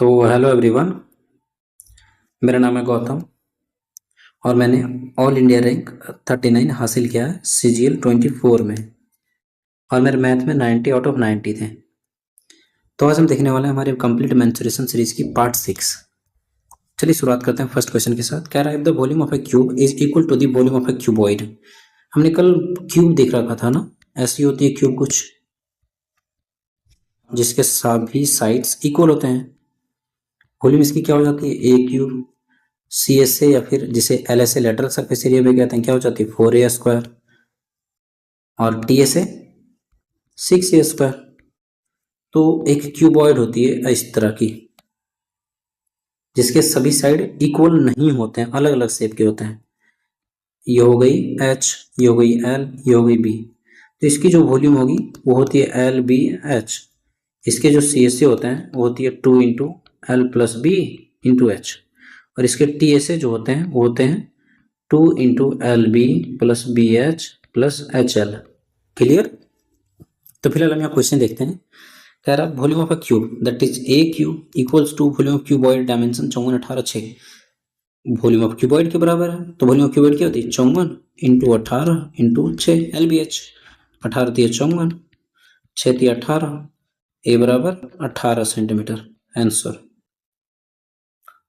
तो hello everyone, मेरा नाम है गौतम और मैंने ऑल इंडिया रैंक 39 हासिल किया है CGL 24 में। और मेरे मैथ में 90 आउट ऑफ 90 थे। तो आज हम देखने वाले हैं हमारे कंप्लीट मेंसुरेशन सीरीज की पार्ट 6। चलिए शुरुआत करते हैं फर्स्ट क्वेश्चन के साथ। कह रहा है, the volume of a cube is equal to the volume of a cuboid. हमने कल क्यूब देख रखा था ना, ऐसी होती है क्यूब कुछ जिसके सभी साइड्स इक्वल होते हैं। वॉल्यूम इसकी क्या हो जाती है, ए क्यूब CSA या फिर जिसे LSA लेटरल सरफेस एरिया भी कहते हैं, क्या हो जाती है 4A स्क्वायर, और TSA 6A स्क्वायर। तो एक क्यूबॉइड होती है इस तरह की जिसके सभी साइड इक्वल नहीं होते हैं, अलग अलग शेप के होते हैं। ये हो गई H, ये हो गई L, ये हो गई B। तो इसकी जो वॉल्यूम होगी वो होती है LBH। इसके जो CSA होते हैं वो होती है 2 into L plus B into H। और इसके TSA जो होते हैं वो होते हैं 2 into LB plus BH plus HL। Clear. तो फिलहाल हम यहाँ क्वेश्चन देखते हैं। कह रहा volume of a cube that is a cube equals to volume of cuboid dimension 54, 18, 6। वॉल्यूम ऑफ क्यूबॉइड के बराबर है, तो वॉल्यूम ऑफ क्यूबॉइड क्या होती है 54 इंटू 18 इंटू 6 LBH। 18 दिया 54, 6 दिया 18, ए बराबर 18 सेंटीमीटर। आंसर।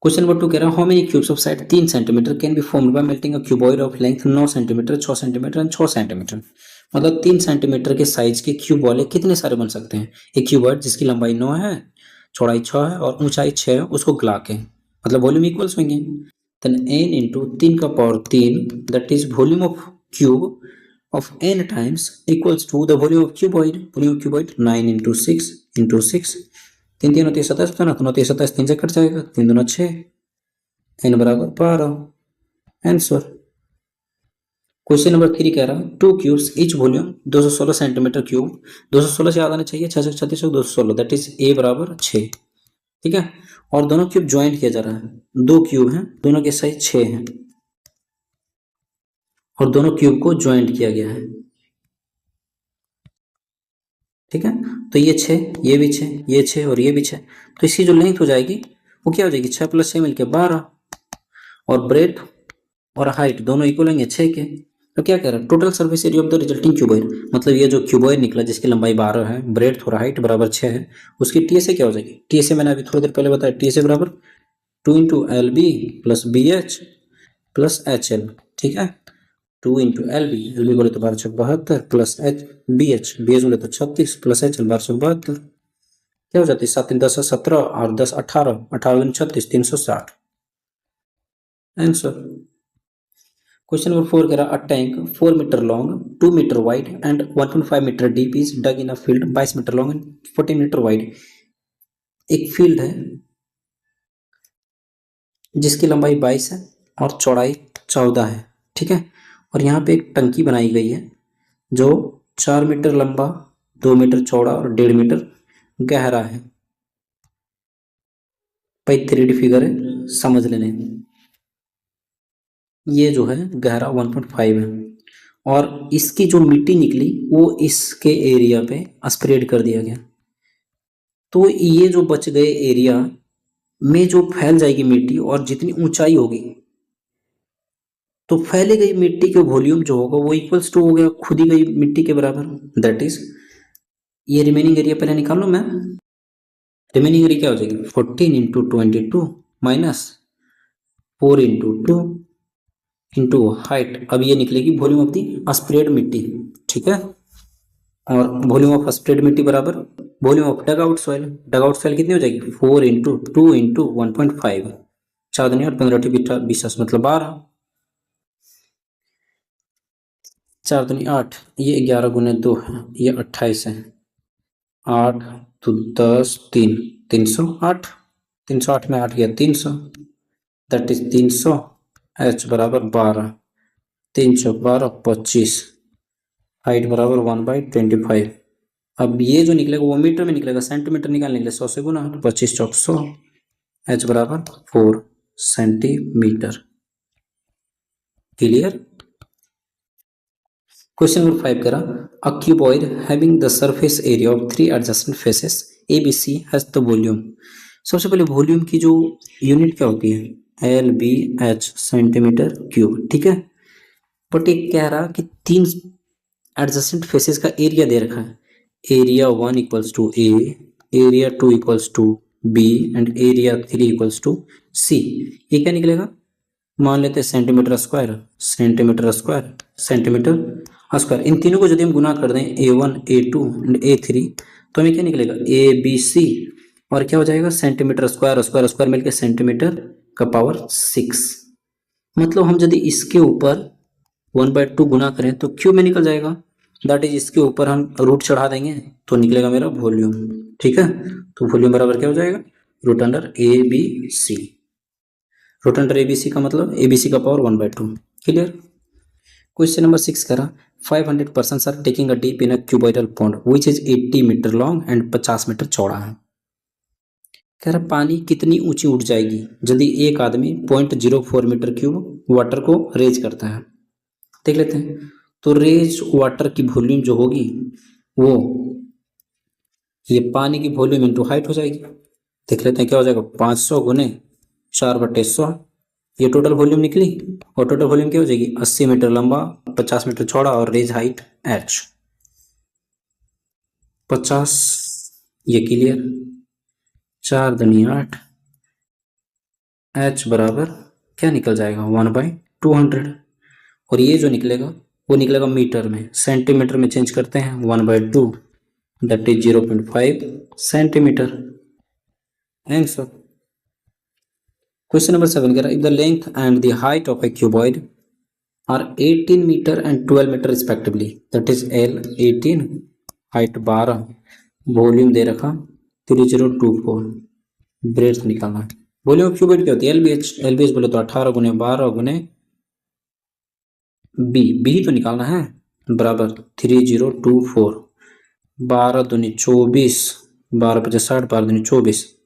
क्वेश्चन नंबर 2 कह रहा है, how many cubes of side 3 centimetre can be formed by melting a cuboid of length 9 centimetre, 6 centimetre and 6 centimetre. मतलब 3 सेंटीमीटर के साइज के क्यूब वाले कितने सारे बन सकते हैं। एक क्यूबॉइड जिसकी लंबाई 9 है, चौड़ाई 6 है और ऊंचाई 6 है, उसको गला के मतलब वॉल्यूम इक्वल्स होंगे। देन n इंटू 3 का पावर 3 दैट is volume of cube of n times equals to the volume of cuboid. Volume of cuboid 9 into 6 into 6, 3 3 होती है 27, तो 9 3 27, 3 से कट जाएगा, 3 दूना 6, n बराबर 12। आंसर। क्वेश्चन नंबर 3 कह रहा है, 2 cubes each volume 216 centimetre cube. 216 से याद आना चाहिए, 6 से 36 216, दैट इज a बराबर 6। ठीक है। और दोनों क्यूब ज्वाइंट किया जा रहा है, 2 क्यूब हैं, दोनों के साइज 6 हैं और दोनों क्यूब को ज्वाइंट किया गया है। ठीक है। तो ये 6, ये भी 6, ये 6 और ये भी 6। तो इसकी जो लेंथ हो जाएगी वो क्या हो जाएगी 6 प्लस 6 मिलके 12। और ब्रेथ और हाइट दोनों इक्वल होंगे 6 के। तो क्या कह रहा है, total surface area of the resulting cuboid, मतलब ये जो क्यूबॉइड निकला जिसकी लंबाई 12 है, ब्रेथ और हाइट बराबर 6 है, उसकी TSA क्या हो जाएगी। TSA मैंने अभी थोड़ी देर पहले बताया, TSA बराबर 2 into LB plus BH plus HL। ठीक है। 2 इंटू LB बोले तो 1272 प्लस BH बोले तो 36 प्लस HL 1272। क्या हो जाती है 7 10 17 और 10 18, 18 36, 360। आंसर। क्वेश्चन नंबर 4 कह रहा, a tank 4 metre long, 2 metre wide and 1.5 metre deep is dug in a field 22 metre long and 40 metre wide. एक फील्ड है जिसकी लंबाई 22 है और चौड़ाई 14 है। ठीक है। और यहाँ पे एक टंकी बनाई गई है जो 4 मीटर लंबा, 2 मीटर चौड़ा और 1.5 मीटर गहरा है। भाई 3D फिगर है, समझ लेने। ये जो है गहरा 1.5 है और इसकी जो मिट्टी निकली वो इसके एरिया पे स्प्रेड कर दिया गया। तो ये जो बच गए एरिया में जो फैल जाएगी मिट्टी और जितनी ऊंचाई होगी तो फैली गई मिट्टी के वॉल्यूम जो होगा वो इक्वल्स टू हो गया खुदी गई मिट्टी के बराबर। दैट इज, ये रिमेनिंग एरिया पहले निकाल लो मैं। रिमेनिंग एरिया क्या हो जाएगी 14 into 22 minus 4 into 2 into height. अब ये निकलेगी वॉल्यूम ऑफ दी स्प्रेड मिट्टी। ठीक है। और वॉल्यूम ऑफ स्प्रेड मिट्टी बराबर volume of dug out soil. Dug out soil कितनी हो जाएगी 4 इंटू 2 इंटू 1.5, 4 दूनी 8, 15 20 मतलब 12, 4 दूनी 8, ये 11 गुने 2 है, ये 28 है, 8 तो 10 3, 308, 308 में 8 गया 300, दैट इज 300। H बराबर 12, 3 चौक 12 25, हाइट बराबर 1/25। अब ये जो निकलेगा वो मीटर में निकलेगा, सेंटीमीटर निकालने के लिए 100 से गुना, 25 चौक 100, H बराबर 4 सेंटीमीटर। क्लियर। क्वेश्चन नंबर 5 करा, a cuboid having the surface area of 3 adjacent faces ABC has the volume. सबसे पहले वॉल्यूम की जो यूनिट क्या होती है, L B H centimetre cube, ठीक है। बट ये कह रहा कि तीन एडजेसेंट फेसेस का एरिया दे रखा है, area 1 equals to A, area 2 equals to B and area 3 equals to C. ये क्या निकलेगा, मान लेते हैं centimetre square, centimetre square, centimetre square. इन तीनों को यदि हम गुना कर दें A1 A2 एंड A3 तो हमें क्या निकलेगा, ABC, और क्या हो जाएगा, सेंटीमीटर स्क्वायर स्क्वायर स्क्वायर मिलकर सेंटीमीटर का पावर 6। मतलब हम यदि इसके ऊपर 1/2 गुना करें तो क्यूब में निकल जाएगा, दैट इज इसके ऊपर हम रूट चढ़ा देंगे तो निकलेगा मेरा वॉल्यूम, ठीक है। तो वॉल्यूम बराबर क्या हो जाएगा, root under ABC। Root under ABC का मतलब ABC का पावर 1/2। क्लियर। क्वेश्चन नंबर 6 करा, 500 persons are taking a deep in a cuboidal pond which is 80 metre long and 50 metre चौड़ा है। कह रहा पानी कितनी ऊंची उठ जाएगी यदि एक आदमी 0.04 मीटर क्यूब वाटर को रेज करता है। देख लेते हैं। तो रेज वाटर की वॉल्यूम जो होगी वो ये पानी की वॉल्यूम इंटू हाइट हो जाएगी। देख लेते हैं क्या हो जाएगा, 500 गुने 4/100, ये टोटल वॉल्यूम निकली। और टोटल वॉल्यूम क्या हो जाएगी, 80 मीटर लंबा 50 मीटर चौड़ा और रेज हाइट h 50। ये क्लियर, 4 दूनी 8, h बराबर क्या निकल जाएगा 1/200। और ये जो निकलेगा वो निकलेगा मीटर में, सेंटीमीटर में चेंज करते हैं 1/2 that is 0.5 centimetre. Answer. Question number 7 कह रहा है, if the length and the height of a cuboid are 18 metre and 12 metre respectively, that is L 18, height 12, volume दे रखा 3024, ब्रेड्थ निकालना है। वॉल्यूम ऑफ क्यूबॉइड क्या होती है, LBH बोले तो 18 गुने 12 गुने बी तो निकालना है, बराबर 3024, 12 दूनी 24, 12 पचास 60, 12 दूनी 24,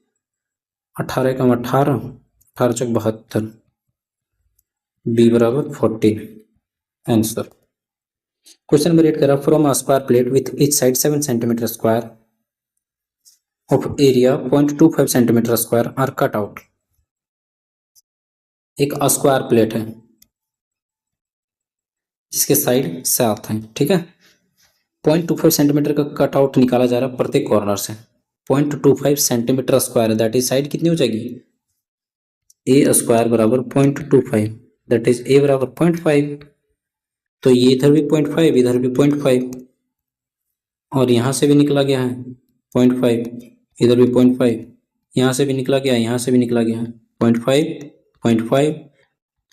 18 कम 18, 18 चौक 72, बी बराबर 14। आंसर। क्वेश्चन नंबर 8 कह रहा, from a square plate with each side 7 centimetre square of area 0.25 centimetre square are cut out. एक स्क्वायर प्लेट है जिसके साइड 7 है, ठीक है। 0.25 सेंटीमीटर का कट आउट निकाला जा रहा है प्रत्येक कॉर्नर से, 0.25 सेंटीमीटर स्क्वायर है, दैट इज साइड कितनी हो जाएगी, ए स्क्वायर बराबर 0.25, दैट इज ए बराबर 0.5। तो ये इधर भी 0.5 इधर भी 0.5 और यहां से भी निकला गया है 0.5, इधर भी 0.5, यहां से भी निकला गया, यहां से भी निकला गया 0.5 0.5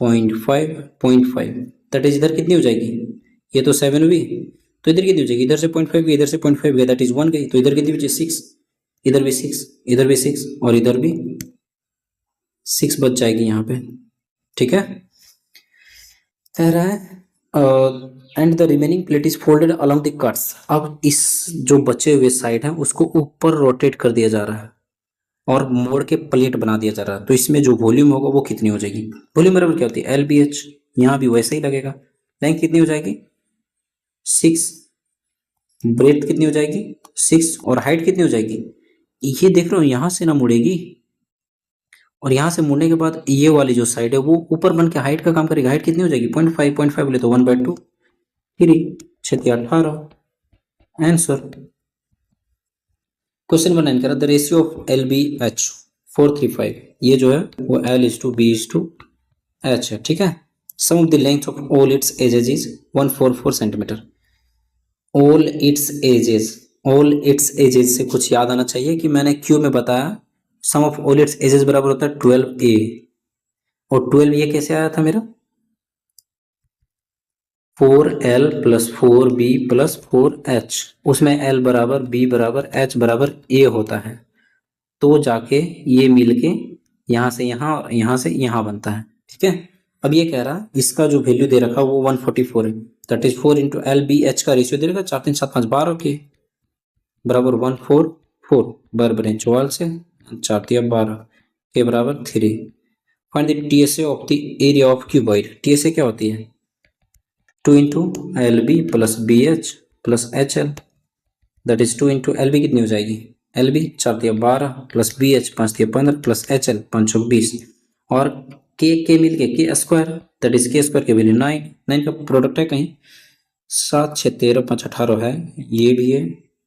0.5 0.5, दैट इज इधर कितनी हो जाएगी, ये तो 7 हुई तो इधर कितनी हो जाएगी, इधर से 0.5 गई, इधर से 0.5 गई, दैट इज 1 गई, तो इधर कितनी बची 6, इधर भी 6, इधर भी 6 और इधर भी 6 बच जाएगी यहाँ पे, ठीक है। कह रहा है and the remaining plate is folded along the cuts. अब इस जो बचे हुए साइड है उसको ऊपर रोटेट कर दिया जा रहा है और मोड़ के प्लेट बना दिया जा रहा है, तो इसमें जो वॉल्यूम होगा वो कितनी हो जाएगी, वॉल्यूम बराबर क्या होती है LBH, यहाँ भी वैसे ही लगेगा। लेंथ कितनी हो जाएगी 6, ब्रेथ कितनी हो जाएगी 6 और हाइट कितनी हो जाएगी, ये देख रहे हो यहाँ से ना मुड़ेगी और यहाँ से मुड़ने के बाद ये वाली जो साइड है वो ऊपर बन के हाइट का काम करेगी। हाइट कितनी हो जाएगी 0.5 बोले तो 1/2, 3 6 18। आंसर। क्वेश्चन नंबर 9 करा, द रेशियो ऑफ LBH 435, ये जो है वो L/B/H है, ठीक है। Sum of the length of all its edges is 144 centimetre. All its edges से कुछ याद आना चाहिए कि मैंने क्यू में बताया सम ऑफ ऑल इट्स एजेस बराबर होता है 12A, और 12 ये कैसे आया था मेरा 4L + 4B + 4H, उसमें L बराबर B बराबर H बराबर A होता है, तो जाके ये मिलके यहाँ से यहाँ और यहाँ से यहाँ बनता है, ठीक है। अब ये कह रहा इसका जो वैल्यू दे रखा वो 144 है, दैट इज 4 × LBH का रेशियो दे रखा 4 3 7 5 12 के बराबर 144 बराबर 44 से 4 × 12 के बराबर 3। Find the TSA of the area of cuboid. TSA क्या होती है 2 × LB + BH + HL, that is 2 × LB कितनी हो जाएगी एल बी 4 दिया 12 प्लस बी एच 5 दिया 15 प्लस एच एल 5 चौक 20 और के मिल के स्क्वायर दैट इज के स्क्वायर के वैल्यू 9 9 का प्रोडक्ट है कहीं 7 6 13 5 18 है ये भी है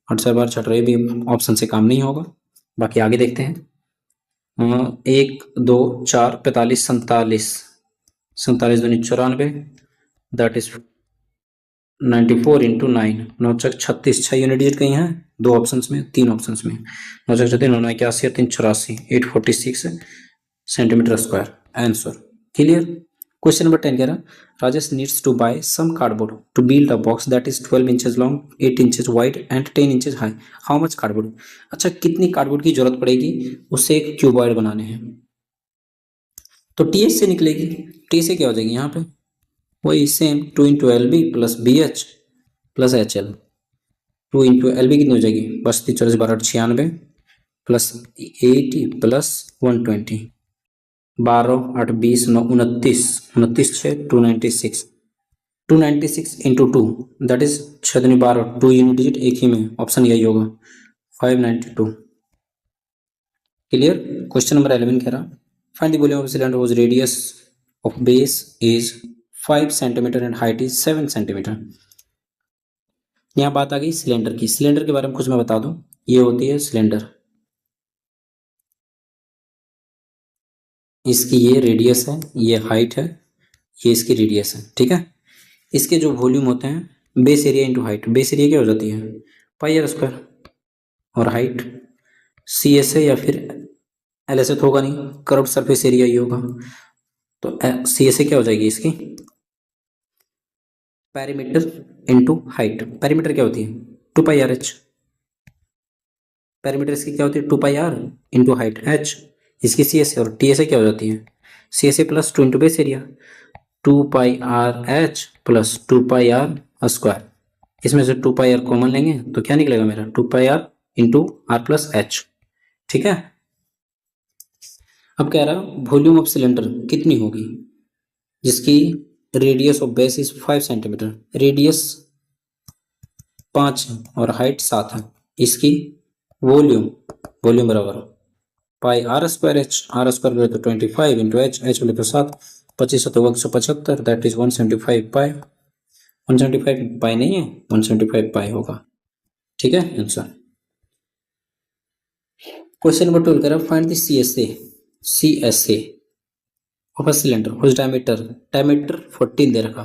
8 4 12 18 ये भी ऑप्शन से काम नहीं होगा। बाकी आगे देखते हैं 1 2 4 45 47 47 दूनी 94 दैट इज 94 इंटू 9 9 चक 36 6 यूनिट डिजिट कहीं है दो ऑप्शंस में 3 ऑप्शंस में 9 चक 36 9 81 और 3 84 846 centimetre square answer clear. Question number 10 कह रहा Rajesh needs to buy some cardboard to build a box that is 12 inches long 8 inches wide and 10 inches high how much cardboard. अच्छा कितनी कार्डबोर्ड की जरूरत पड़ेगी उसे एक क्यूबॉइड बनाने हैं तो टीएस से निकलेगी टी से क्या हो जाएगी यहाँ पे वही same 2 into L B plus B H plus H L 2 into L B कितनी हो जाएगी 32 40 12 96 plus 80 plus 120 12 8 20 9 29 29 6 296 296 into 2 that is 6 दूनी 12 2 यूनिट डिजिट एक ही में ऑप्शन यही होगा 592 क्लियर। क्वेश्चन नंबर 11 कह रहा find the volume of cylinder whose radius of base is 5 centimetre and height is 7 centimetre. यहाँ बात आ गई सिलेंडर की सिलेंडर के बारे में कुछ मैं बता दूं ये होती है सिलेंडर इसकी ये रेडियस है ये हाइट है ये इसकी रेडियस है ठीक है। इसके जो वॉल्यूम होते हैं base area into height base area क्या हो जाती है पाई आर स्क्वायर और हाइट सी एस है या फिर एल एस होगा नहीं कर्व सरफेस एरिया ही होगा तो सी एस ए क्या हो जाएगी इसकी पेरीमीटर इंटू हाइट पेरीमीटर क्या होती है 2 पाई आर एच पेरीमीटर इसकी क्या होती है 2 pi R into height H इसकी सी एस ए और टी एस ए क्या हो जाती है C S A plus 2 into base area 2 pi R H plus 2 pi R square इसमें से 2 पाई आर कॉमन लेंगे तो क्या निकलेगा मेरा 2 pi R into R plus H ठीक है। अब कह रहा वॉल्यूम ऑफ सिलेंडर कितनी होगी जिसकी radius of base is 5 centimetre radius 5 और हाइट 7 है इसकी वॉल्यूम वॉल्यूम बराबर pi R square H R square बोले तो 25 इंटू एच एच बोले तो 7 25 तो 175 दैट इज 175 पाई 175 पाई नहीं है 175 पाई होगा ठीक है आंसर। क्वेश्चन नंबर 12 कह रहा find the C S A of a cylinder whose diameter 14 दे रखा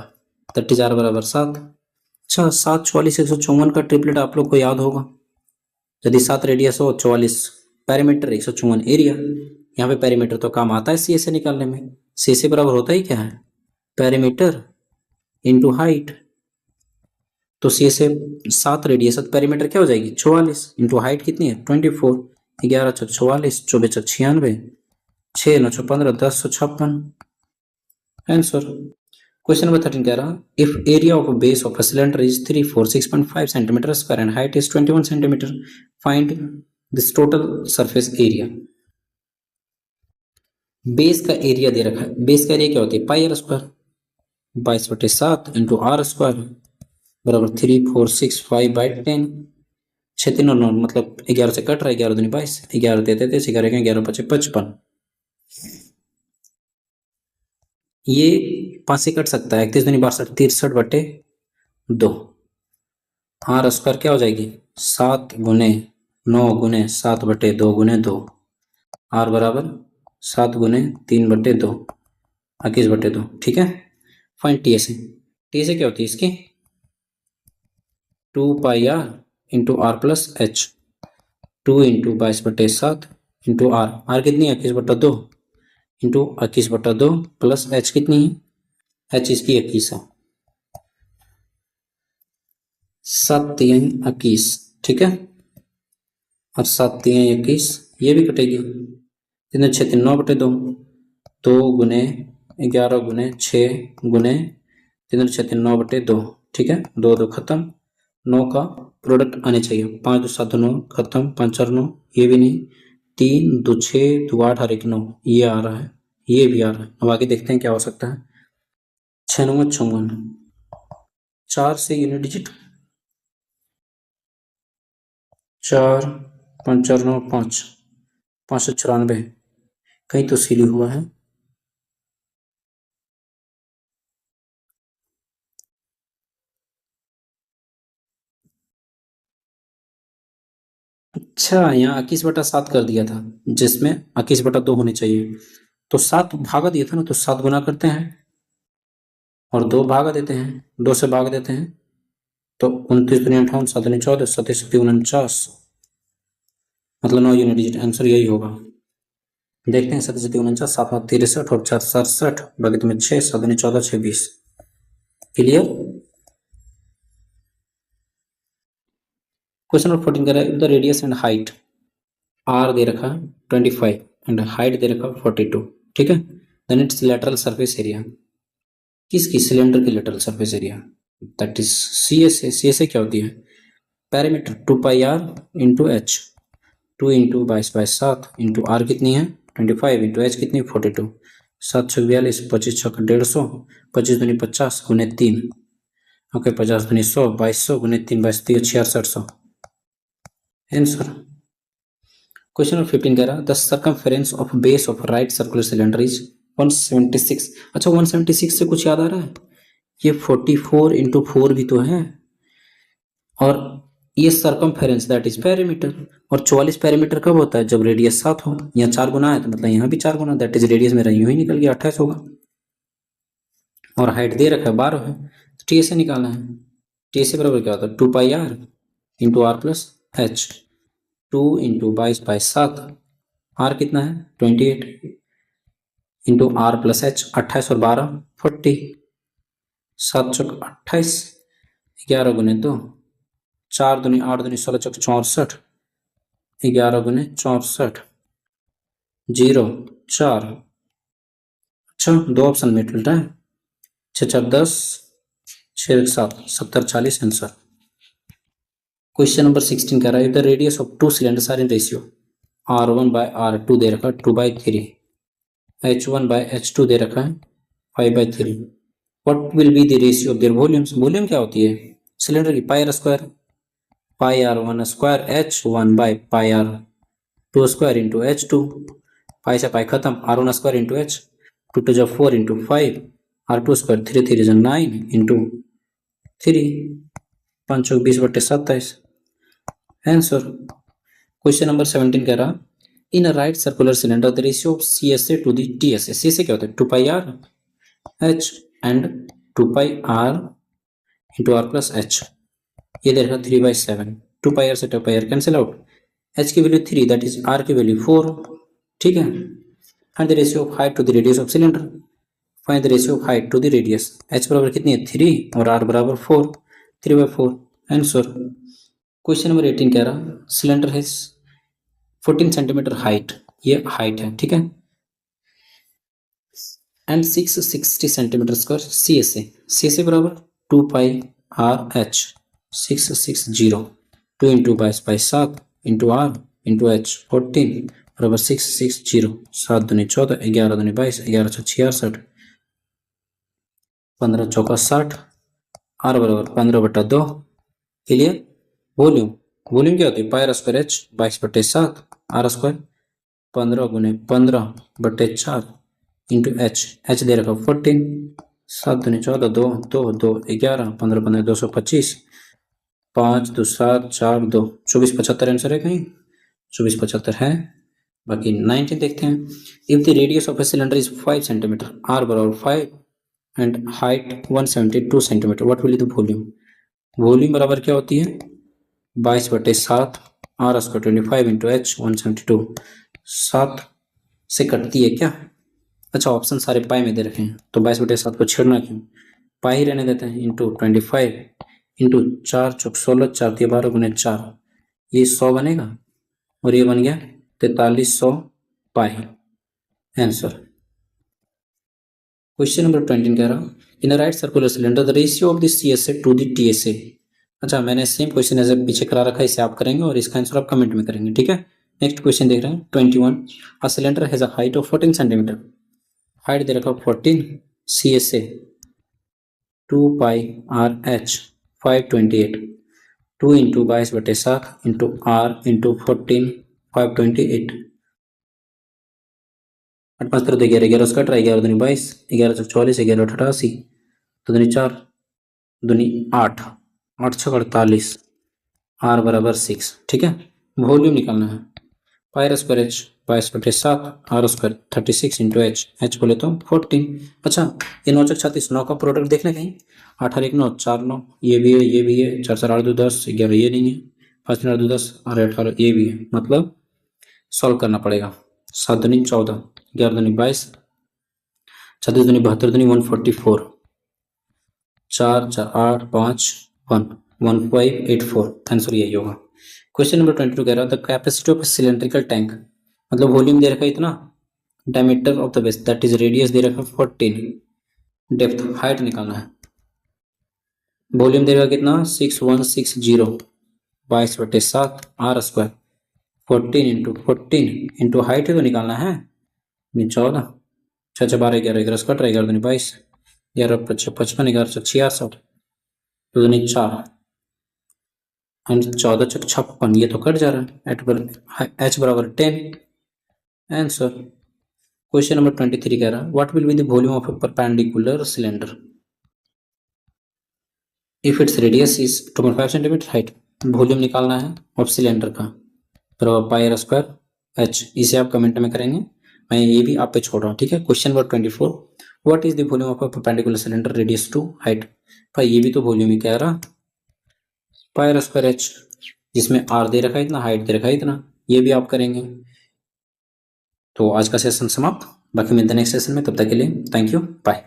दैट इज आर बराबर 7। अच्छा 7 44 154 का ट्रिपलेट आप लोग को याद होगा यदि 7 रेडियस हो 44 पेरीमीटर 154 एरिया यहाँ पे पेरीमीटर तो काम आता है सी एस ए निकालने में सी एस ए बराबर होता ही क्या है पेरीमीटर इंटू हाइट तो C S A 7 radius perimeter क्या हो जाएगी 44 इंटू हाइट कितनी है 24 11 चौक 44 24 चौक 96 6 9 चौक 15 10 56 आंसर। क्वेश्चन नंबर 13 कह रहा if area of base of a cylinder is 346.5 centimetre square and height is 21 centimetre find this total surface area. Base का एरिया दे रखा है बेस का एरिया क्या होती है pi R square 22/7 into R square बराबर 3465/10 6 3 9 मतलब 11 से कट रहा है 11 दूनी 22 11 देते थे 11 11 5 55 ये 5 से कट सकता है 31 दूनी 62 63/2 आर स्क्वायर क्या हो जाएगी 7 गुने 9 गुने 7/2 गुने 2 आर बराबर 7 गुने 3/2 21/2 ठीक है। फाइन टी एस क्या होती है इसकी 2 pi R into R plus H 2 into 22/7 into R R कितनी है 21/2 इंटू 21/2 प्लस एच कितनी है एच इसकी 21 है 7 3 21 ठीक है और 7 3 21 ये भी कटेगी 3 6 3 9/2 2 गुने 11 गुने 6 गुने 3 6 3 9/2 ठीक है 2 2 खत्म 9 का प्रोडक्ट आने चाहिए 5 2 7 9 खत्म 5 4 9 ये भी नहीं 3 2 6 2 8 और 1 9 ये आ रहा है ये भी आ रहा है। अब आगे देखते हैं क्या हो सकता है 6 9 56 4 से यूनिट डिजिट 4 5 594 कहीं तो सीली हुआ है। अच्छा, यहाँ 21/7 कर दिया था, जिसमें 21/2 होने चाहिए। तो 7 भागा दिया था ना, तो 7 गुना करते हैं और 2 भागा देते हैं, 2 से भाग देते हैं। तो 29 × 58 7 × 14 27 49, मतलब 9 यूनिट डिजिट। आंसर यही होगा। देखते हैं 27 49 7 63 और 4 67, बाकी तुम्हें 6 7 14 6 20। क्लियर। क्वेश्चन नंबर 14 कह रहा है the radius and height are दे रखा 25 एंड हाइट दे रखा 42, ठीक है। Then its lateral surface area, किसकी, सिलेंडर की lateral surface area, that is C S A. C S A क्या होती है, parameter 2πr into H, 2 into 22/7 into R कितनी है 25 इंटू एच कितनी 42, 7 छक 42 25 छक 150, 25 दूनी 50 गुने 3, ओके 50 दूनी 100 2200 गुने 3 22 6600 आंसर। क्वेश्चन नंबर 15 कह रहा the circumference of base of right circular cylinder is 176। अच्छा 176 से कुछ याद आ रहा है, ये 44 इंटू 4 भी तो है, और ये सर्कमफेरेंस दैट इज पेरीमीटर। और 44 पेरीमीटर कब होता है, जब रेडियस 7 हो, यहाँ 4 गुना है तो मतलब यहाँ भी 4 गुना, दैट इज रेडियस मेरा यूं ही निकल गया 28 होगा। और हाइट दे रखा है 12 है, तो टी से निकालना है। टी से बराबर क्या होता है 2πr into R plus H, 2 into 22/7, R कितना है 28 इंटू आर प्लस एच 28 और 12 40, 7 चौक 28, 11 गुने 2, 4 दूनी 8 दूनी 16 चौक 64, 11 गुने 64, 0 4। अच्छा 2 ऑप्शन में मिलता है, 6 4 10 6 1 7 70 40 आंसर। क्वेश्चन नंबर 16 कह रहा है the radius of 2 cylinders are in ratio r1/r2 दे रखा है 2/3, h1/h2 दे रखा है 5/3। What will be the ratio of their volumes. Volume क्या होती है सिलेंडर की, pi R square, pi R one square h1/पाई R two square into h2, pi से पाई खत्म, R one square into h, 2 2 जा 4 इंटू 5, आर टू स्क्वायर 3 3 जा 9 into 3, 5 20/27 answer. Question number 17 कह रहा in a right circular cylinder the ratio of C S A to the T S A. C S A क्या होता है 2πr h and 2πr into R plus H, ये दे रखा 3/7, 2πr से 2πr cancel out, h की value 3 दैट इज r की वैल्यू 4, ठीक है। And the ratio of height to the radius of cylinder, find the ratio of height to the radius, h बराबर कितनी है 3 और r बराबर 4, 3/4 आंसर। क्वेश्चन नंबर 18 कह रहा सिलेंडर है 14 सेंटीमीटर हाइट, ये हाइट है, ठीक है, and 660 centimetre square C S A. C S A बराबर 2πr h 660, 2 into 22/7 into R into H 14 बराबर 660, 7 दूनी 14 11 दूनी 22 11 छः 66, 15 चौका 60, आर बराबर 15/2। क्लियर। वॉल्यूम, वॉल्यूम क्या होती है pi R square H 22/7 R square 15 गुने 15/4 इंटू एच, एच दे रखा 14, 7 दूनी 14 2 2 2 11 15 15 225, 5 2 7 4 2 24 75 आंसर है कहीं 24 75 है। बाकी 19 देखते हैं if the radius of a cylinder is 5 centimetre, R बराबर 5 and height 172 centimetre, what will the volume. Volume बराबर क्या होती है 22/7 आर स्क्वायर 25 इंटू एच 172, 7 से कटती है क्या। अच्छा ऑप्शन सारे पाई में दे रखे हैं तो 22/7 को छेड़ना क्यों, पाई ही रहने देते हैं, इंटू 25 इंटू 4 चौक 16 4 3 12 गुने 4, ये 100 बनेगा और ये बन गया 4300 पाई आंसर। क्वेश्चन नंबर 20 कह रहा in a right circular cylinder the ratio of the C S A to the T S A. अच्छा मैंने सेम क्वेश्चन ऐसे पीछे करा रखा है, इसे आप करेंगे और इसका आंसर आप कमेंट में करेंगे, ठीक है। नेक्स्ट क्वेश्चन देख रहे हैं 21 a cylinder has a height of 14 centimetre, height दे रखा 14, C S A 2πr h 528, 2 into 22/7 into R into 14 528 8 5 13 11 11 उसका 11 दूनी 22 11 चौक 44 11 88 2 दूनी 4 दूनी 8 8 छक 48 आर बराबर 6। ठीक है, वॉल्यूम निकालना है। Pi square H 22/7 R square 36 into H, H बोले तो 14। अच्छा, ये 9 चक 36 9 का प्रोडक्ट देखना कहीं, 8 और 1 9 4 9, ये भी है ये भी है, 4 4 8 2 10 11 ये नहीं है, 5 3 8 2 10 और 18 ये भी है, मतलब सॉल्व करना पड़ेगा। 7 दूनी 14 11 दूनी 22 36 दूनी 72 दूनी 144 4 4 8 5 1 1584, आंसर यही होगा। क्वेश्चन नंबर 22 कह रहा है the capacity of cylindrical tank, मतलब वॉल्यूम दे रखा है इतना, diameter of the base that is radius दे रखा 14, डेप्थ हाइट निकालना है। वॉल्यूम दे रखा कितना 6160 22/7 R square 14 into 14 into height है तो निकालना है 14 6 6 12 11 11 कट रहा 11 दूनी 22 11 55 11 66 2 दूनी 4 एंड 14 चक 56, ये तो कट जा रहा है। एच बराबर 10, आंसर। क्वेश्चन नंबर 23 कह रहा है what will be the volume of A perpendicular cylinder if its radius is 2.5 centimetre height. Volume निकालना है ऑफ सिलेंडर का, बराबर पाई आर स्क्वायर एच, इसे आप कमेंट में करेंगे, मैं ये भी आप पे छोड़ रहा हूँ। ठीक है, question number 24 what is the volume of a perpendicular cylinder radius to height. भाई ये भी तो वॉल्यूम ही कह रहा, पाई आर स्क्वायर एच, जिसमें आर दे रखा है इतना, हाइट दे रखा है इतना, ये भी आप करेंगे। तो आज का सेशन समाप्त, बाकी मिलते हैं नेक्स्ट सेशन में, तब तक के लिए थैंक यू, बाय।